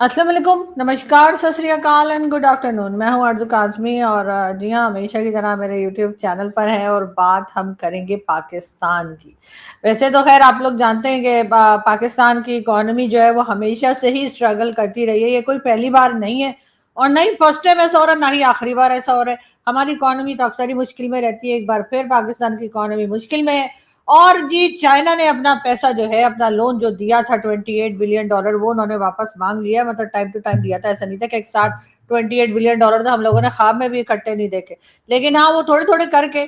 अस्सलाम वालेकुम, नमस्कार, सत श्री अकाल एंड गुड आफ्टरनून। मैं हूं आरज़ू काज़मी और जी हाँ, हमेशा की तरह मेरे यूट्यूब चैनल पर है और बात हम करेंगे पाकिस्तान की। वैसे तो खैर आप लोग जानते हैं कि पाकिस्तान की इकॉनमी जो है वो हमेशा से ही स्ट्रगल करती रही है। ये कोई पहली बार नहीं है और ना ही फर्स्ट टाइम ऐसा हो रहा है, ना ही आखिरी बार ऐसा हो रहा है। हमारी इकॉनमी तो अक्सर ही मुश्किल में रहती है, एक बार फिर पाकिस्तान की इकॉनमी मुश्किल में है। और जी चाइना ने अपना पैसा जो है, अपना लोन जो दिया था $28 बिलियन, वो उन्होंने वापस मांग लिया। मतलब टाइम टू टाइम दिया था, ऐसा नहीं था कि एक साथ $28 बिलियन तो हम लोगों ने ख्वाब में भी इकट्ठे नहीं देखे। लेकिन हाँ, वो थोड़े थोड़े करके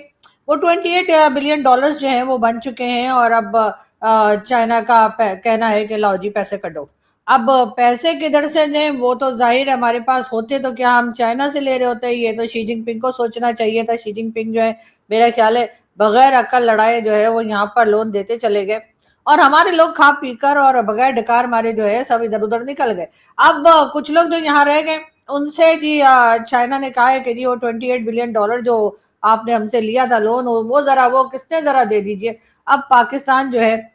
वो $28 बिलियन जो है वो बन चुके हैं। और अब चाइना का कहना है कि लाओ जी पैसे कटो। अब पैसे किधर से दें, वो तो जाहिर है हमारे पास होते तो क्या हम चाइना से ले रहे होते। ये तो शी जिनपिंग को सोचना चाहिए था। शी जिनपिंग जो है, मेरा ख्याल है बगैर अक्ल लड़ाए जो है वो यहाँ पर लोन देते चले गए और हमारे लोग खा पीकर और बगैर डकार मारे जो है सब इधर उधर निकल गए। अब कुछ लोग जो यहाँ रह गए उनसे जी चाइना ने कहा है कि जी वो $28 बिलियन जो आपने हमसे लिया था लोन, वो किसने जरा दे दीजिए। अब पाकिस्तान जो है,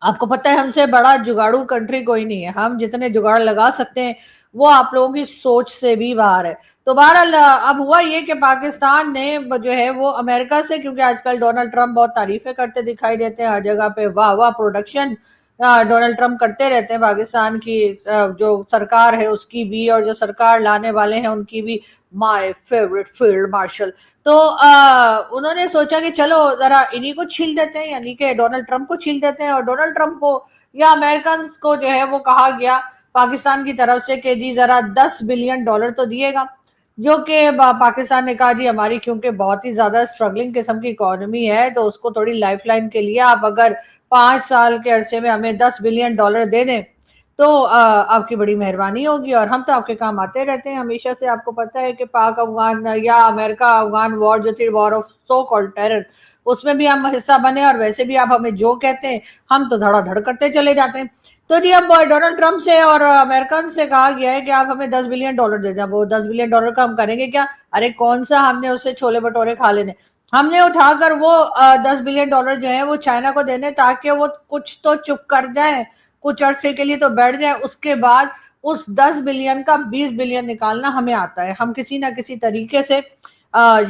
आपको पता है हमसे बड़ा जुगाड़ू कंट्री कोई नहीं है। हम जितने जुगाड़ लगा सकते हैं वो आप लोगों की सोच से भी बाहर है। तो बहरहाल अब हुआ ये कि पाकिस्तान ने जो है वो अमेरिका से, क्योंकि आजकल डोनाल्ड ट्रंप बहुत तारीफें करते दिखाई देते हैं हर जगह पे, वाह वाह प्रोडक्शन डोनाल्ड ट्रंप करते रहते हैं पाकिस्तान की जो सरकार है उसकी भी, और जो सरकार लाने वाले हैं उनकी भी। My favourite field marshal. तो उन्होंने सोचा कि चलो जरा इन्हीं को छील देते हैं, यानी कि डोनाल्ड ट्रंप को छील देते हैं। और डोनाल्ड ट्रंप को या अमेरिकन को जो है वो कहा गया पाकिस्तान की तरफ से कि जी जरा $10 बिलियन तो दिएगा। जो कि पाकिस्तान ने कहा जी हमारी क्योंकि बहुत ही ज्यादा स्ट्रगलिंग किस्म की इकोनॉमी है, तो उसको थोड़ी लाइफलाइन के लिए आप अगर 5 साल के अरसे में हमें $10 बिलियन दे दें तो आपकी बड़ी मेहरबानी होगी और हम तो आपके काम आते रहते हैं हमेशा से। आपको पता है कि पाक अफगान या अमेरिका अफगान वॉर जो थी, war of so called terror, उसमें भी हम हिस्सा बने और वैसे भी आप हमें जो कहते हैं हम तो धड़ाधड़ करते चले जाते हैं। तो जी अब डोनाल्ड ट्रंप से और अमेरिकन से कहा गया है कि आप हमें $10 बिलियन दे दें। वो $10 बिलियन का हम करेंगे क्या? अरे कौन सा हमने उससे छोले भटूरे खा लेने। हमने उठाकर वो $10 बिलियन जो है वो चाइना को देने, ताकि वो कुछ तो चुप कर जाए, कुछ अरसे के लिए तो बैठ जाए। उसके बाद उस 10 बिलियन का 20 बिलियन निकालना हमें आता है। हम किसी ना किसी तरीके से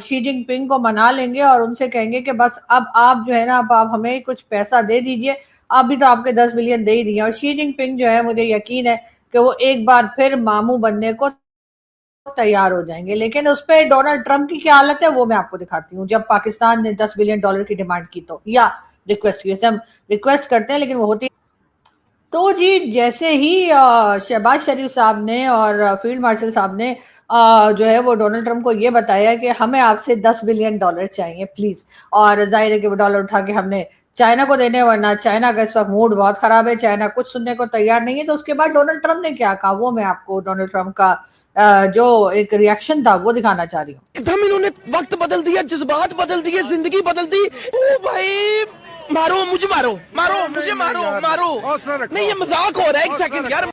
शी जिनपिंग को मना लेंगे और उनसे कहेंगे कि बस अब आप जो है ना, अब आप हमें कुछ पैसा दे दीजिए। अभी तो आपके 10 बिलियन दे ही दिए। और शी जिनपिंग जो है, मुझे यकीन है कि वो एक बार फिर मामू बनने को तैयार हो जाएंगे। लेकिन उस पर डोनाल्ड ट्रंप की क्या हालत है वो मैं आपको दिखाती हूँ। जब पाकिस्तान ने $10 बिलियन की डिमांड की तो, या रिक्वेस्ट की, वैसे हम रिक्वेस्ट करते हैं लेकिन वो होती। तो जी जैसे ही शहबाज शरीफ साहब ने और फील्ड मार्शल साहब ने जो है वो डोनाल्ड ट्रंप को ये बताया कि हमें आपसे $10 बिलियन चाहिए प्लीज। और जाहिर है कि वो डॉलर उठा के हमने चाइना को देने, वरना चाइना का इस वक्त मूड बहुत खराब है, चाइना कुछ सुनने को तैयार नहीं है। तो उसके बाद डोनाल्ड ट्रंप ने क्या कहा वो मैं आपको डोनाल्ड ट्रंप का जो एक रिएक्शन था वो दिखाना चाह रही हूँ। एकदम इन्होंने वक्त बदल दिया, जज्बात बदल दिए, जिंदगी बदल दी। ओ भाई, मारो मुझे, मारो मारो मुझे, मारो मारो। नहीं, ये मजाक हो रहा है, एक सेकंड यार।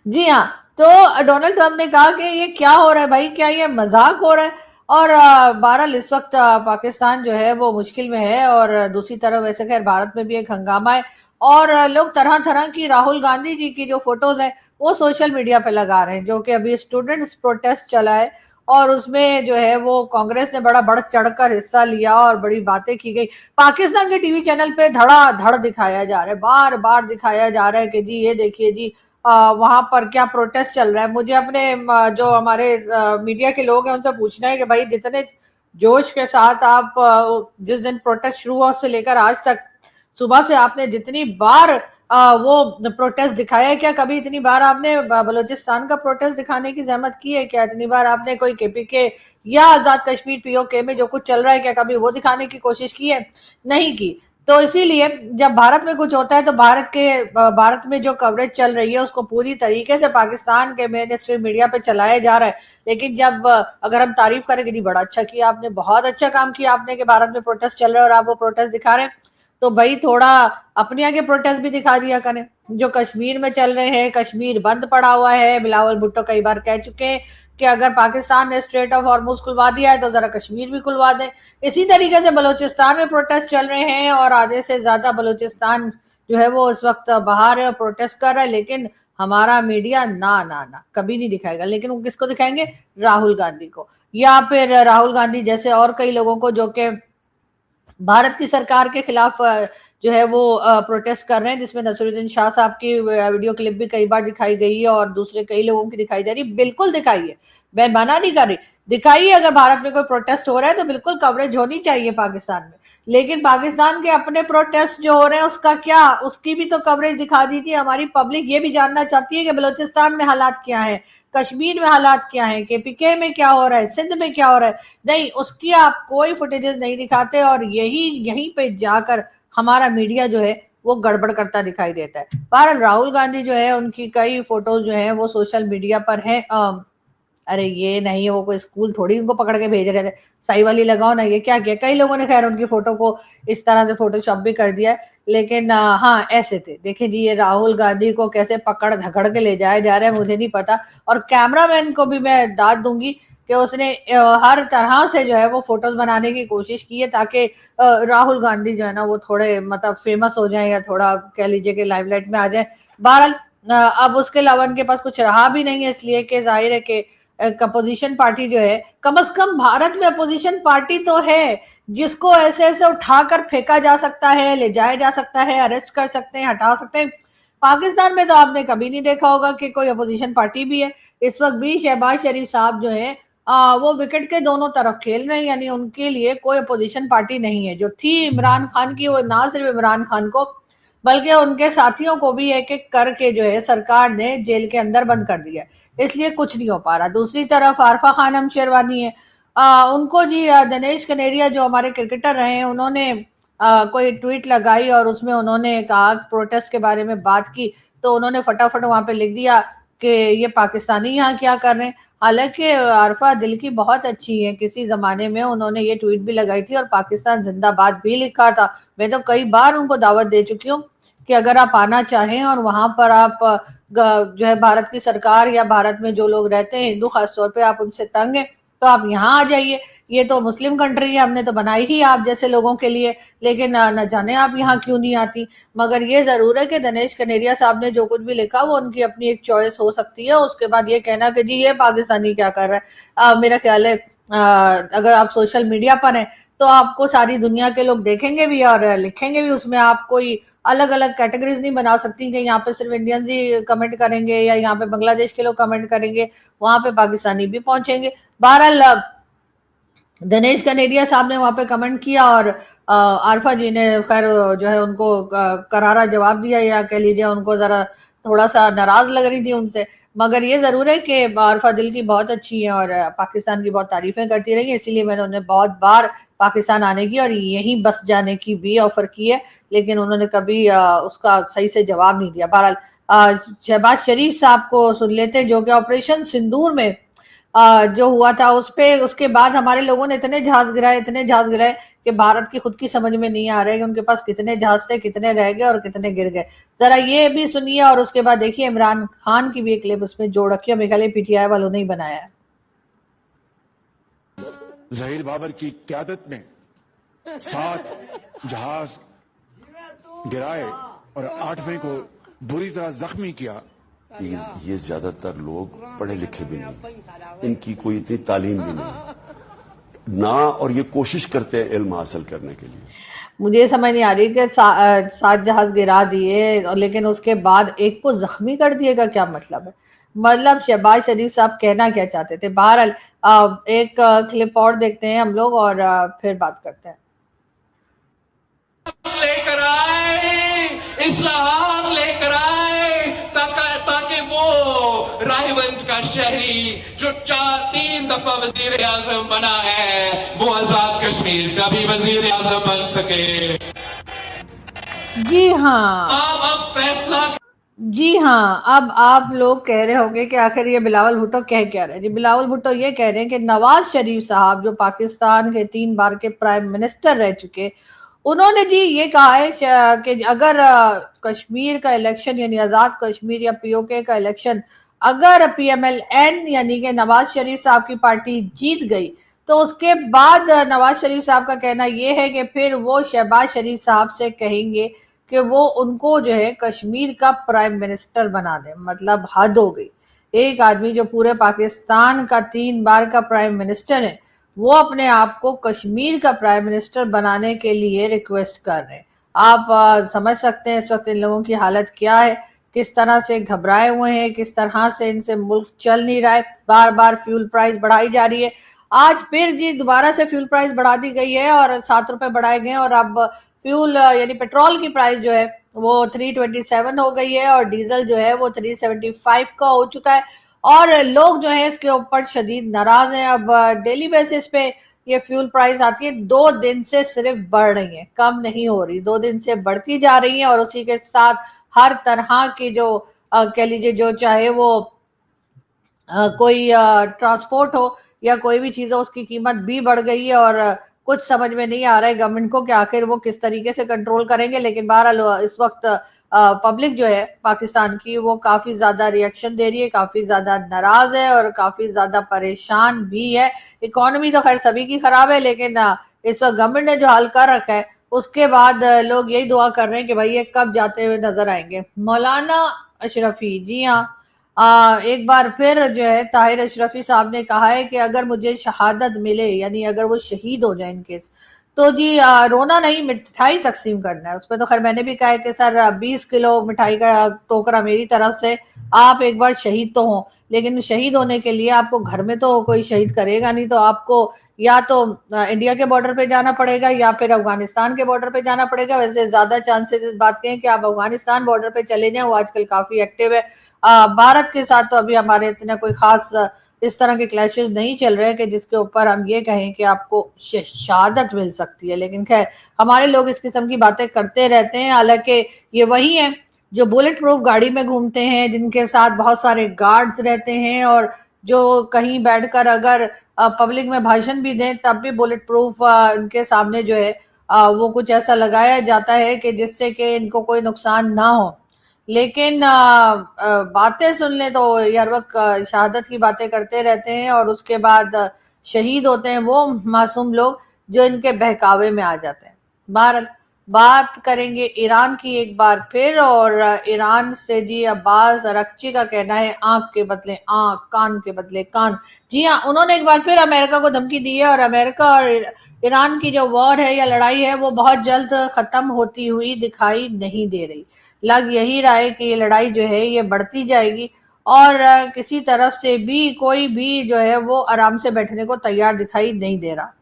जी हाँ, तो डोनाल्ड ट्रंप ने कहा कि ये क्या हो रहा है भाई, क्या ये मजाक हो रहा है। और बहरहाल इस वक्त पाकिस्तान जो है वो मुश्किल में है और दूसरी तरफ वैसे खैर भारत में भी एक हंगामा है। और लोग तरह तरह की राहुल गांधी जी की जो फोटोज हैं वो सोशल मीडिया पे लगा रहे हैं, जो कि अभी स्टूडेंट्स प्रोटेस्ट चला है और उसमें जो है वो कांग्रेस ने बड़ा बढ़ चढ़कर हिस्सा लिया और बड़ी बातें की गई। पाकिस्तान के टीवी चैनल पे धड़ाधड़ दिखाया जा रहा है, बार बार दिखाया जा रहा है कि जी ये देखिए जी वहां पर क्या प्रोटेस्ट चल रहा है। मुझे अपने जो हमारे मीडिया के लोग हैं उनसे पूछना है कि भाई जितने जोश के साथ आप जिस दिन प्रोटेस्ट शुरू हुआ उससे लेकर आज तक सुबह से आपने जितनी बार वो प्रोटेस्ट दिखाया है, क्या कभी इतनी बार आपने बलूचिस्तान का प्रोटेस्ट दिखाने की जहमत की है? क्या इतनी बार आपने कोई केपीके या आजाद कश्मीर पीओके में जो कुछ चल रहा है क्या कभी वो दिखाने की कोशिश की है? नहीं की। तो इसीलिए जब भारत में कुछ होता है तो भारत में जो कवरेज चल रही है उसको पूरी तरीके से पाकिस्तान के मेन स्ट्रीम मीडिया पे चलाया जा रहा है। लेकिन जब अगर हम तारीफ करें कि नहीं बड़ा अच्छा किया आपने, बहुत अच्छा काम किया आपने कि भारत में प्रोटेस्ट चल रहा है और आप वो प्रोटेस्ट दिखा रहे हैं, तो भाई थोड़ा अपने आगे प्रोटेस्ट भी दिखा दिया करें। जो कश्मीर में चल रहे हैं, कश्मीर बंद पड़ा हुआ है, बिलावल भुट्टो कई बार कह चुके हैं कि अगर पाकिस्तान ने स्ट्रेट ऑफ हॉर्मुज खुलवा दिया है तो जरा कश्मीर भी खुलवा दें। इसी तरीके से बलूचिस्तान में प्रोटेस्ट चल रहे हैं और आधे से ज्यादा बलूचिस्तान जो है वो इस वक्त बाहर है और प्रोटेस्ट कर रहा है, लेकिन हमारा मीडिया ना ना ना कभी नहीं दिखाएगा। लेकिन वो किसको दिखाएंगे? राहुल गांधी को, या फिर राहुल गांधी जैसे और कई लोगों को जो कि भारत की सरकार के खिलाफ जो है वो प्रोटेस्ट कर रहे हैं, जिसमें नसरुद्दीन शाह साहब की वीडियो क्लिप भी कई बार दिखाई गई है और दूसरे कई लोगों की दिखाई जा रही है। बिल्कुल दिखाइए, मैं मना नहीं कर रही, दिखाइए। अगर भारत में कोई प्रोटेस्ट हो रहा है तो बिल्कुल कवरेज होनी चाहिए पाकिस्तान में, लेकिन पाकिस्तान के अपने प्रोटेस्ट जो हो रहे हैं उसका क्या, उसकी भी तो कवरेज दिखा दीजिए। हमारी पब्लिक ये भी जानना चाहती है कि बलूचिस्तान में हालात क्या है, कश्मीर में हालात क्या है, केपीके में क्या हो रहा है, सिंध में क्या हो रहा है। नहीं, उसकी आप कोई फुटेजेस नहीं दिखाते और यहीं पे जाकर हमारा मीडिया जो है वो गड़बड़ करता दिखाई देता है। बहरहाल राहुल गांधी जो है उनकी कई फोटोज जो है वो सोशल मीडिया पर है। अरे ये नहीं, वो कोई स्कूल थोड़ी उनको पकड़ के भेज रहे थे, सही वाली लगाओ ना, ये क्या किया। कई लोगों ने खैर उनकी फोटो को इस तरह से फोटोशॉप भी कर दिया है, लेकिन हाँ ऐसे थे। देखिए जी, ये राहुल गांधी को कैसे पकड़ धकड़ के ले जाया जा रहा है मुझे नहीं पता, और कैमरामैन को भी मैं दाद दूंगी कि उसने हर तरह से जो है वो फोटोज बनाने की कोशिश की है ताकि राहुल गांधी जो है ना वो थोड़े मतलब फेमस हो जाए या थोड़ा कह लीजिए कि लाइमलाइट में आ जाए। बहरहाल अब उसके अलावा उनके पास कुछ रहा भी नहीं है, इसलिए कि जाहिर है कि अपोजिशन पार्टी जो है, कम से कम भारत में अपोजिशन पार्टी तो है जिसको ऐसे ऐसे उठाकर फेंका जा सकता है, ले जाया जा सकता है, अरेस्ट कर सकते हैं, हटा सकते हैं। पाकिस्तान में तो आपने कभी नहीं देखा होगा कि कोई अपोजिशन पार्टी भी है। इस वक्त भी शहबाज शरीफ साहब जो है वो विकेट के दोनों तरफ खेल रहे हैं, यानी उनके लिए कोई अपोजिशन पार्टी नहीं है। जो थी इमरान खान की, वो ना सिर्फ इमरान खान को बल्कि उनके साथियों को भी एक एक करके जो है सरकार ने जेल के अंदर बंद कर दिया, इसलिए कुछ नहीं हो पा रहा। दूसरी तरफ आरफा खानम शेरवानी है, उनको जी दिनेश कनेरिया जो हमारे क्रिकेटर रहे हैं, उन्होंने कोई ट्वीट लगाई और उसमें उन्होंने कहा, प्रोटेस्ट के बारे में बात की, तो उन्होंने फटाफट वहां पे लिख दिया कि ये पाकिस्तानी यहाँ क्या कर रहे हैं। हालांकि आरफा दिल की बहुत अच्छी है, किसी जमाने में उन्होंने ये ट्वीट भी लगाई थी और पाकिस्तान जिंदाबाद भी लिखा था। मैं तो कई बार उनको दावत दे चुकी हूँ कि अगर आप आना चाहें और वहां पर आप जो है भारत की सरकार या भारत में जो लोग रहते हैं हिंदू खासतौर पे, आप उनसे तंग हैं तो आप यहाँ आ जाइए। ये तो मुस्लिम कंट्री है, हमने तो बनाई ही आप जैसे लोगों के लिए, लेकिन न जाने आप यहाँ क्यों नहीं आती। मगर ये जरूर है कि दिनेश कनेरिया साहब ने जो कुछ भी लिखा वो उनकी अपनी एक चॉइस हो सकती है। उसके बाद ये कहना कि जी ये पाकिस्तानी क्या कर रहा है, मेरा ख्याल है अगर आप सोशल मीडिया पर हैं तो आपको सारी दुनिया के लोग देखेंगे भी और लिखेंगे भी। उसमें आप कोई अलग अलग कैटेगरीज नहीं बना सकती कि यहाँ पे सिर्फ इंडियंस ही कमेंट करेंगे या यहाँ पे बांग्लादेश के लोग कमेंट करेंगे, वहां पे पाकिस्तानी भी पहुंचेंगे। बहरहाल दिनेश कनेरिया साहब ने वहां पे कमेंट किया और आरफा जी ने खैर जो है उनको करारा जवाब दिया, या कह लीजिए उनको जरा थोड़ा सा नाराज लग रही थी उनसे। मगर ये जरूर है कि आरफा दिल की बहुत अच्छी है और पाकिस्तान की बहुत तारीफें करती रही है, इसीलिए मैंने उन्हें बहुत बार पाकिस्तान आने की और यहीं बस जाने की भी ऑफर की है, लेकिन उन्होंने कभी उसका सही से जवाब नहीं दिया। बहरहाल शहबाज शरीफ साहब को सुन लेते हैं, जो कि ऑपरेशन सिंदूर में जो हुआ था उस पे, उसके बाद हमारे लोगों ने इतने जहाज गिराए कि भारत की खुद की समझ में नहीं आ रहा है कि उनके पास कितने जहाज थे, कितने रह गए और कितने गिर गए। जरा ये भी सुनिए और उसके बाद देखिए इमरान खान की भी एक क्लिप उसमें जोड़ रखी है, मेरे ख्याल पीटीआई वालों ने ही बनाया है। जहीर बाबर की क्यादत में 7 जहाज गिराए और 8वें को बुरी तरह जख्मी किया। ये ज्यादातर लोग पढ़े लिखे भी नहीं, इनकी कोई इतनी तालीम भी नहीं ना, और ये कोशिश करते हैं इल्म हासिल करने के लिए। मुझे समझ नहीं आ रही कि 7 जहाज गिरा दिए लेकिन उसके बाद एक को जख्मी कर दिए का क्या मतलब है? मतलब शहबाज शरीफ साहब कहना क्या चाहते थे? बहरहाल एक क्लिप और देखते हैं हम लोग और फिर बात करते हैं। लेकर आए, इस्लाम लेकर आए ताकि वो रायवंत का शहरी जो 3 दफा वजीर आजम बना है वो आजाद कश्मीर का भी वजीर आजम बन सके। जी हाँ, अब फैसला जी हाँ, अब आप लोग कह रहे होंगे कि आखिर ये बिलावल भुट्टो कह क्या रहे हैं। जी बिलावल भुट्टो ये कह रहे हैं कि नवाज शरीफ साहब जो पाकिस्तान के 3 बार के प्राइम मिनिस्टर रह चुके, उन्होंने जी ये कहा है कि अगर कश्मीर का इलेक्शन यानी आजाद कश्मीर या पीओके का इलेक्शन अगर पीएमएलएन यानी कि नवाज शरीफ साहब की पार्टी जीत गई तो उसके बाद नवाज शरीफ साहब का कहना यह है कि फिर वो शहबाज शरीफ साहब से कहेंगे कि वो उनको जो है कश्मीर का प्राइम मिनिस्टर बना दे। मतलब हद हो गई। एक आदमी जो पूरे पाकिस्तान का 3 बार का प्राइम मिनिस्टर है, वो अपने आप को कश्मीर का प्राइम मिनिस्टर बनाने के लिए रिक्वेस्ट कर रहे हैं। आप समझ सकते हैं इस वक्त इन लोगों की हालत क्या है, किस तरह से घबराए हुए हैं, किस तरह से इनसे मुल्क चल नहीं रहा है। बार बार फ्यूल प्राइस बढ़ाई जा रही है। आज फिर जी दोबारा से फ्यूल प्राइस बढ़ा दी गई है और 7 रुपए बढ़ाए गए और अब फ्यूल यानी पेट्रोल की प्राइस जो है वो 327 हो गई है और डीजल जो है वो 375 का हो चुका है और लोग जो है इसके ऊपर शदीद नाराज हैं। अब डेली बेसिस पे ये फ्यूल प्राइस आती है, 2 दिन से सिर्फ बढ़ रही है, कम नहीं हो रही, 2 दिन से बढ़ती जा रही है और उसी के साथ हर तरह की जो कह लीजिए जो चाहे वो कोई ट्रांसपोर्ट हो या कोई भी चीज हो उसकी कीमत भी बढ़ गई है और कुछ समझ में नहीं आ रहा है गवर्नमेंट को कि आखिर वो किस तरीके से कंट्रोल करेंगे। लेकिन बहरहाल इस वक्त पब्लिक जो है पाकिस्तान की वो काफी ज्यादा रिएक्शन दे रही है, काफी ज्यादा नाराज है और काफी ज्यादा परेशान भी है। इकोनॉमी तो खैर सभी की खराब है, लेकिन इस वक्त गवर्नमेंट ने जो हल कर रखा है उसके बाद लोग यही दुआ कर रहे हैं कि भाई ये कब जाते हुए नजर आएंगे। मौलाना अशरफी, जी हाँ, एक बार फिर जो है ताहिर अशरफी साहब ने कहा है कि अगर मुझे शहादत मिले यानी अगर वो शहीद हो जाए इनकेस, तो जी रोना नहीं, मिठाई तकसीम करना है। उस पर तो खैर मैंने भी कहा है कि सर 20 किलो मिठाई का टोकरा मेरी तरफ से, आप एक बार शहीद तो हो, लेकिन शहीद होने के लिए आपको घर में तो कोई शहीद करेगा नहीं, तो आपको या तो इंडिया के बॉर्डर पे जाना पड़ेगा या फिर अफगानिस्तान के बॉर्डर पे जाना पड़ेगा। वैसे ज्यादा चांसेस इस बात के हैं कि आप अफगानिस्तान बॉर्डर पे चले जाएं, वो आजकल काफी एक्टिव है। भारत के साथ तो अभी हमारे इतना कोई खास इस तरह के क्लैशेस नहीं चल रहे कि जिसके ऊपर हम ये कहें कि आपको शहादत मिल सकती है। लेकिन खैर हमारे लोग इस किस्म की बातें करते रहते हैं। हालांकि ये वही हैं जो बुलेट प्रूफ गाड़ी में घूमते हैं, जिनके साथ बहुत सारे गार्ड्स रहते हैं और जो कहीं बैठकर अगर पब्लिक में भाषण भी दें तब भी बुलेट प्रूफ इनके सामने जो है वो कुछ ऐसा लगाया जाता है कि जिससे कि इनको कोई नुकसान ना हो। लेकिन बातें सुन ले तो हर वक्त शहादत की बातें करते रहते हैं और उसके बाद शहीद होते हैं वो मासूम लोग जो इनके बहकावे में आ जाते हैं। बहरहाल बात करेंगे ईरान की एक बार फिर, और ईरान से जी अब्बास अरक्ची का कहना है आंख के बदले आंख, कान के बदले कान। जी हाँ, उन्होंने एक बार फिर अमेरिका को धमकी दी है और अमेरिका और ईरान की जो वॉर है या लड़ाई है वो बहुत जल्द खत्म होती हुई दिखाई नहीं दे रही। लग यही रहा है कि ये लड़ाई जो है ये बढ़ती जाएगी और किसी तरफ से भी कोई भी जो है वो आराम से बैठने को तैयार दिखाई नहीं दे रहा।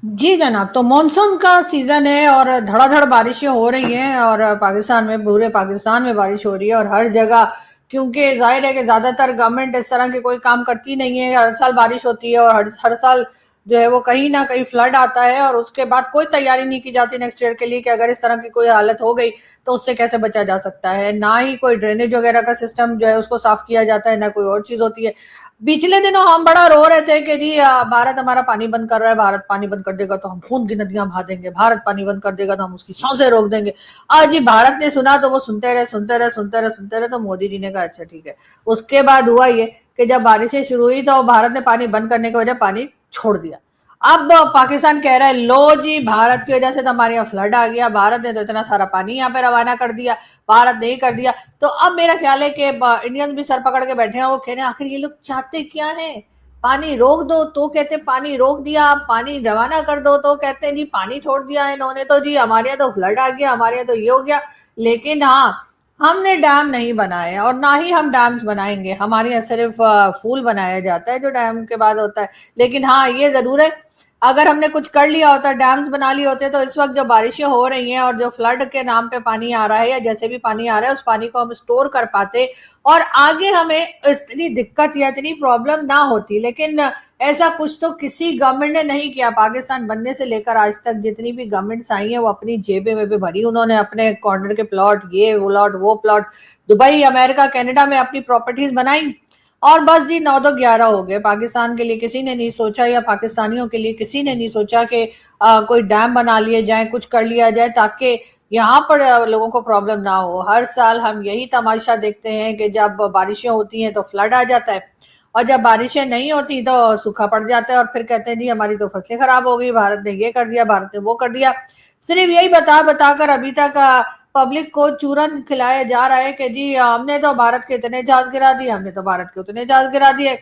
जी जनाब, तो मॉनसून का सीजन है और धड़ाधड़ बारिशें हो रही हैं और पाकिस्तान में, पूरे पाकिस्तान में बारिश हो रही है और हर जगह, क्योंकि जाहिर है कि ज्यादातर गवर्नमेंट इस तरह के कोई काम करती नहीं है। हर साल बारिश होती है और हर साल जो है वो कहीं ना कहीं फ्लड आता है और उसके बाद कोई तैयारी नहीं की जाती नेक्स्ट ईयर के लिए कि अगर इस तरह की कोई हालत हो गई तो उससे कैसे बचा जा सकता है। ना ही कोई ड्रेनेज वगैरह का सिस्टम जो है उसको साफ किया जाता है, ना कोई और चीज होती है। पिछले दिनों हम बड़ा रो रहे थे कि जी भारत हमारा पानी बंद कर रहा है, भारत पानी बंद कर देगा तो हम खून की नदियां बहा देंगे, भारत पानी बंद कर देगा तो हम उसकी सांसें रोक देंगे। आज जी भारत ने सुना तो वो सुनते रहे तो मोदी जी ने कहा अच्छा ठीक है। उसके बाद हुआ ये कि जब बारिशें शुरू हुई तो भारत ने पानी बंद करने की वजह पानी छोड़ दिया। अब पाकिस्तान कह रहा है लो जी भारत की वजह से तो हमारे यहाँ फ्लड आ गया, भारत ने तो इतना सारा पानी यहाँ पे रवाना कर दिया, भारत नहीं कर दिया। तो अब मेरा ख्याल है कि इंडियंस भी सर पकड़ के बैठे हैं, वो कह रहे हैं आखिर ये लोग चाहते क्या है। पानी रोक दो तो कहते पानी रोक दिया, पानी रवाना कर दो तो कहते हैं जी पानी छोड़ दिया इन्होंने, तो जी हमारे यहाँ तो फ्लड आ गया, हमारे यहाँ तो ये हो गया। लेकिन हाँ, हमने डैम नहीं बनाए और ना ही हम डैम्स बनाएंगे, हमारे यहाँ सिर्फ फूल बनाया जाता है जो डैम के बाद होता है। लेकिन हाँ ये जरूर है अगर हमने कुछ कर लिया होता, डैम्स बना लिए होते, तो इस वक्त जो बारिशें हो रही हैं और जो फ्लड के नाम पे पानी आ रहा है या जैसे भी पानी आ रहा है उस पानी को हम स्टोर कर पाते और आगे हमें इतनी दिक्कत या इतनी प्रॉब्लम ना होती। लेकिन ऐसा कुछ तो किसी गवर्नमेंट ने नहीं किया। पाकिस्तान बनने से लेकर आज तक जितनी भी गवर्नमेंट्स आई हैं वो अपनी जेबें में भी भरी, उन्होंने अपने कॉर्नर के प्लॉट, ये प्लॉट वो प्लॉट, दुबई, अमेरिका, कनाडा में अपनी प्रॉपर्टीज बनाई और बस जी 9-11 हो गए। पाकिस्तान के लिए किसी ने नहीं सोचा या पाकिस्तानियों के लिए किसी ने नहीं सोचा कि कोई डैम बना लिए जाए, कुछ कर लिया जाए ताकि यहाँ पर लोगों को प्रॉब्लम ना हो। हर साल हम यही तमाशा देखते हैं कि जब बारिशें होती हैं तो फ्लड आ जाता है और जब बारिशें नहीं होती तो सूखा पड़ जाता है और फिर कहते हैं जी हमारी तो फसलें खराब हो गई, भारत ने ये कर दिया, भारत ने वो कर दिया। सिर्फ यही बता बताकर अभी तक पब्लिक को चूरन खिलाया जा रहा है कि जी हमने तो भारत के इतने जहाज गिरा दिए, हमने तो भारत के उतने जहाज गिरा दिए।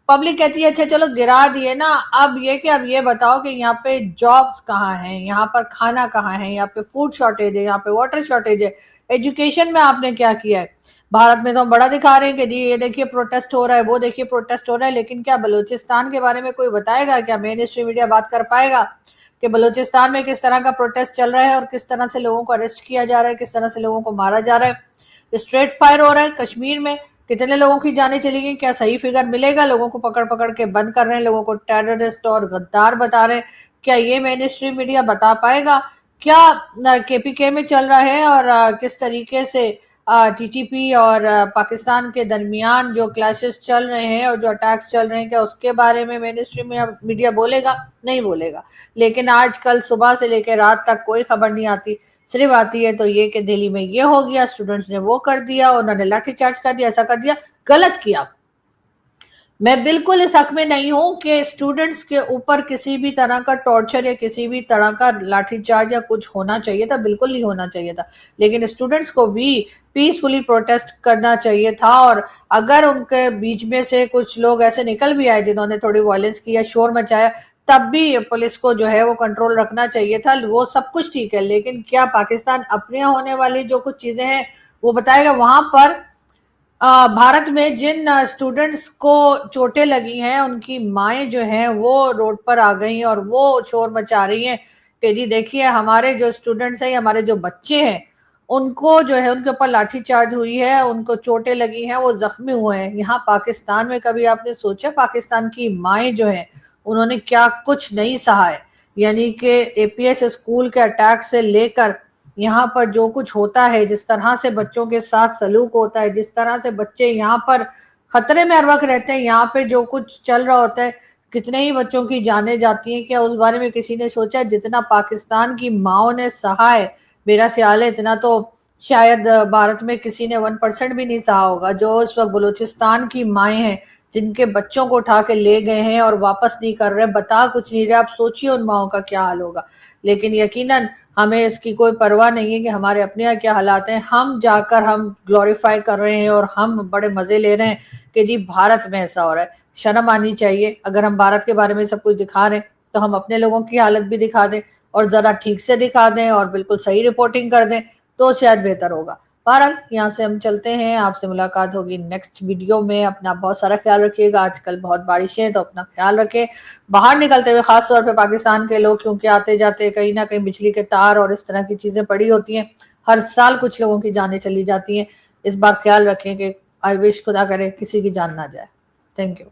पब्लिक कहती है अच्छा चलो गिरा दिए ना, अब ये बताओ कि यहाँ पे जॉब्स कहाँ हैं, यहाँ पर खाना कहाँ है, यहाँ पे फूड शॉर्टेज है, यहाँ पे वाटर शॉर्टेज है, एजुकेशन में आपने क्या किया है। भारत में तो हम बड़ा दिखा रहे हैं कि जी ये देखिए प्रोटेस्ट हो रहा है, वो देखिए प्रोटेस्ट हो रहा है, लेकिन क्या बलूचिस्तान के बारे में कोई बताएगा? क्या मेन स्ट्रीम मीडिया बात कर पाएगा कि बलूचिस्तान में किस तरह का प्रोटेस्ट चल रहा है और किस तरह से लोगों को अरेस्ट किया जा रहा है, किस तरह से लोगों को मारा जा रहा है। स्ट्रेट फायर हो रहा है कश्मीर में, कितने लोगों की जानें चली गई, क्या सही फिगर मिलेगा? लोगों को पकड़ पकड़ के बंद कर रहे हैं, लोगों को टेररिस्ट और गद्दार बता रहे हैं। क्या ये मेन स्ट्रीम मीडिया बता पाएगा? क्या केपीके में चल रहा है और किस तरीके से टीटीपी और पाकिस्तान के दरमियान जो क्लैशेस चल रहे हैं और जो अटैक्स चल रहे हैं, क्या उसके बारे में मेन स्ट्रीम मीडिया बोलेगा? नहीं बोलेगा। लेकिन आज कल सुबह से लेकर रात तक कोई खबर नहीं आती, सिर्फ आती है तो ये कि दिल्ली में ये हो गया, स्टूडेंट्स ने वो कर दिया, उन्होंने लाठीचार्ज कर दिया, ऐसा कर दिया, गलत किया। मैं बिल्कुल इस हक में नहीं हूं कि स्टूडेंट्स के ऊपर किसी भी तरह का टॉर्चर या किसी भी तरह का लाठीचार्ज या कुछ होना चाहिए था, बिल्कुल नहीं होना चाहिए था। लेकिन स्टूडेंट्स को भी पीसफुली प्रोटेस्ट करना चाहिए था, और अगर उनके बीच में से कुछ लोग ऐसे निकल भी आए जिन्होंने थोड़ी वायलेंस किया, शोर मचाया, तब भी पुलिस को जो है वो कंट्रोल रखना चाहिए था। वो सब कुछ ठीक है, लेकिन क्या पाकिस्तान अपने होने वाली जो कुछ चीजें हैं वो बताएगा? वहां पर भारत में जिन स्टूडेंट्स को चोटें लगी हैं उनकी माएं जो हैं वो रोड पर आ गई और वो शोर मचा रही हैं कि जी देखिए हमारे जो स्टूडेंट्स हैं, हमारे जो बच्चे हैं, उनको जो है उनके ऊपर लाठीचार्ज हुई है, उनको चोटें लगी हैं, वो जख्मी हुए हैं। यहाँ पाकिस्तान में कभी आपने सोचा पाकिस्तान की माएं जो हैं उन्होंने क्या कुछ नहीं सहा है? यानी कि एपीएस स्कूल के अटैक से लेकर यहाँ पर जो कुछ होता है, जिस तरह से बच्चों के साथ सलूक होता है, जिस तरह से बच्चे यहाँ पर खतरे में हर वक्त रहते हैं, यहाँ पे जो कुछ चल रहा होता है, कितने ही बच्चों की जानें जाती हैं, क्या उस बारे में किसी ने सोचा? जितना पाकिस्तान की माओ ने सहा है, मेरा ख्याल है इतना तो शायद भारत में किसी ने 1% भी नहीं सहा होगा। जो इस वक्त बलूचिस्तान की माएँ हैं जिनके बच्चों को उठा के ले गए हैं और वापस नहीं कर रहे, बता कुछ नहीं रहे, आप सोचिए उन माओं का क्या हाल होगा। लेकिन यकीनन हमें इसकी कोई परवाह नहीं है कि हमारे अपने यहाँ क्या हालात हैं। हम जाकर हम ग्लोरीफाई कर रहे हैं और हम बड़े मजे ले रहे हैं कि जी भारत में ऐसा हो रहा है। शर्म आनी चाहिए। अगर हम भारत के बारे में सब कुछ दिखा रहे हैं तो हम अपने लोगों की हालत भी दिखा दें और जरा ठीक से दिखा दें और बिल्कुल सही रिपोर्टिंग कर दें, तो शायद बेहतर होगा। बहरहाल यहाँ से हम चलते हैं, आपसे मुलाकात होगी नेक्स्ट वीडियो में। अपना बहुत सारा ख्याल रखिएगा। आजकल बहुत बारिशें, तो अपना ख्याल रखें। बाहर निकलते हुए खास तौर पे पाकिस्तान के लोग, क्योंकि आते जाते कहीं ना कहीं बिजली के तार और इस तरह की चीजें पड़ी होती हैं, हर साल कुछ लोगों की जानें चली जाती हैं। इस बार ख्याल रखें कि आई विश खुदा करे किसी की जान ना जाए। Thank you.